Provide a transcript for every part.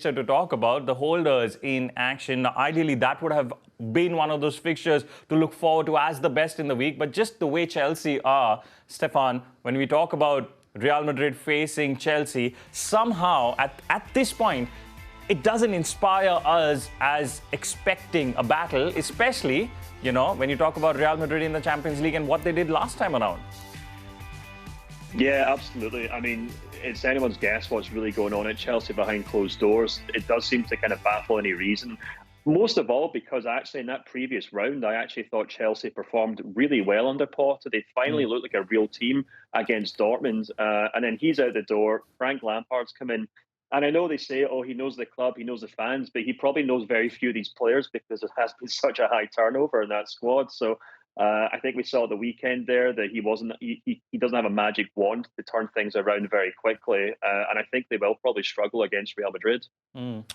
fixture to talk about, the holders in action. Now, ideally, that would have been one of those fixtures to look forward to as the best in the week. But just the way Chelsea are, Stefan, when we talk about Real Madrid facing Chelsea, somehow at this point, it doesn't inspire us as expecting a battle, especially, when you talk about Real Madrid in the Champions League and what they did last time around. Yeah, absolutely. I mean, it's anyone's guess what's really going on at Chelsea behind closed doors. It does seem to kind of baffle any reason. Most of all, because actually in that previous round, I actually thought Chelsea performed really well under Potter. They finally looked like a real team against Dortmund. And then he's out the door. Frank Lampard's come in. And I know they say, oh, he knows the club, he knows the fans, but he probably knows very few of these players because there has been such a high turnover in that squad. So I think we saw at the weekend there that he doesn't have a magic wand to turn things around very quickly. And I think they will probably struggle against Real Madrid.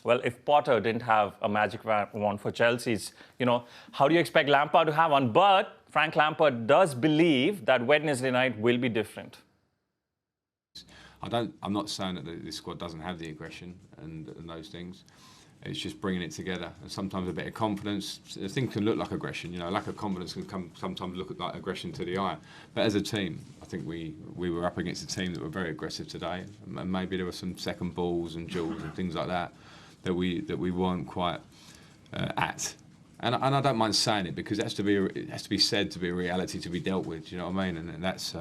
Well, if Potter didn't have a magic wand for Chelsea's, how do you expect Lampard to have one? But Frank Lampard does believe that Wednesday night will be different. I'm not saying that this squad doesn't have the aggression and those things. It's just bringing it together. And sometimes a bit of confidence. Things can look like aggression. Lack of confidence can sometimes look like aggression to the eye. But as a team, I think we were up against a team that were very aggressive today. And maybe there were some second balls and duels and things like that we weren't quite at. And I don't mind saying it because it has to be said to be a reality to be dealt with. You know what I mean? And that's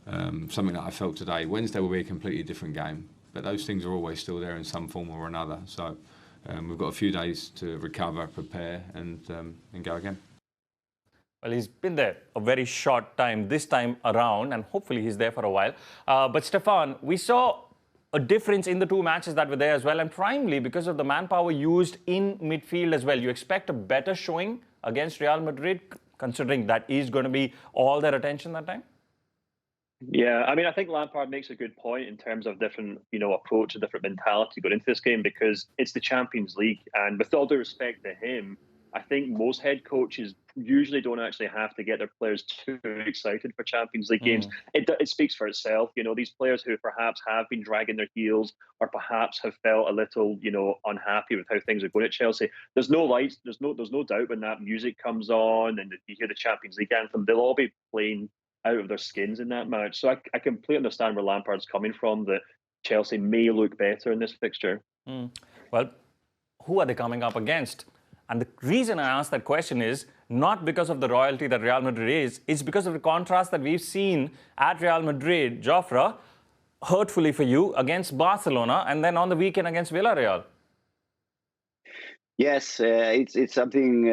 something that I felt today. Wednesday will be a completely different game, but those things are always still there in some form or another. So we've got a few days to recover, prepare, and go again. Well, he's been there a very short time this time around, and hopefully he's there for a while. But Stefan, we saw a difference in the two matches that were there as well, and primarily because of the manpower used in midfield as well. You expect a better showing against Real Madrid, considering that is going to be all their attention that time? Yeah, I mean, I think Lampard makes a good point in terms of different, approach and different mentality going into this game because it's the Champions League. And with all due respect to him, I think most head coaches usually don't actually have to get their players too excited for Champions League games. It speaks for itself. These players who perhaps have been dragging their heels or perhaps have felt a little, unhappy with how things are going at Chelsea. There's no lights. There's no doubt when that music comes on and you hear the Champions League anthem, they'll all be playing out of their skins in that match. So I completely understand where Lampard's coming from, that Chelsea may look better in this fixture. Well, who are they coming up against? And the reason I ask that question is not because of the royalty that Real Madrid is, it's because of the contrast that we've seen at Real Madrid, Jofra, hurtfully for you, against Barcelona, and then on the weekend against Villarreal. Yes, it's something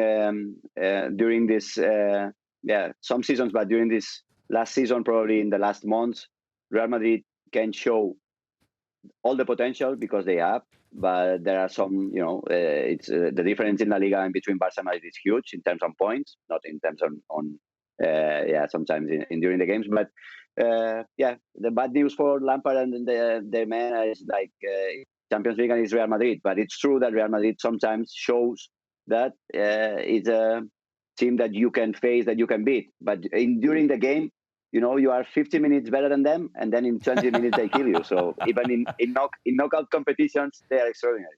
during this, some seasons, but during this last season, probably in the last months, Real Madrid can show all the potential because they have, but there are some, it's the difference in La Liga and between Barca and Madrid is huge in terms of points, not in terms on sometimes during the games. But the bad news for Lampard and the man is like Champions League and it's Real Madrid. But it's true that Real Madrid sometimes shows that it's a team that you can face, that you can beat. But during the game, you are 50 minutes better than them, and then in 20 minutes they kill you. So even in knockout competitions, they are extraordinary.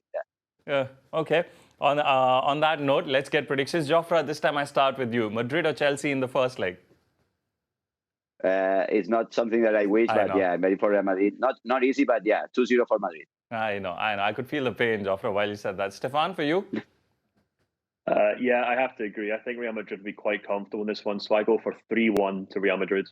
Yeah. Okay. On that note, let's get predictions. Jofra, this time I start with you. Madrid or Chelsea in the first leg? It's not something that I wish, but yeah, I'm ready for Real Madrid. Not easy, but yeah, 2-0 for Madrid. I know. I could feel the pain, Jofra, while you said that. Stefan, for you? Yeah, I have to agree. I think Real Madrid will be quite comfortable in this one, so I go for 3-1 to Real Madrid.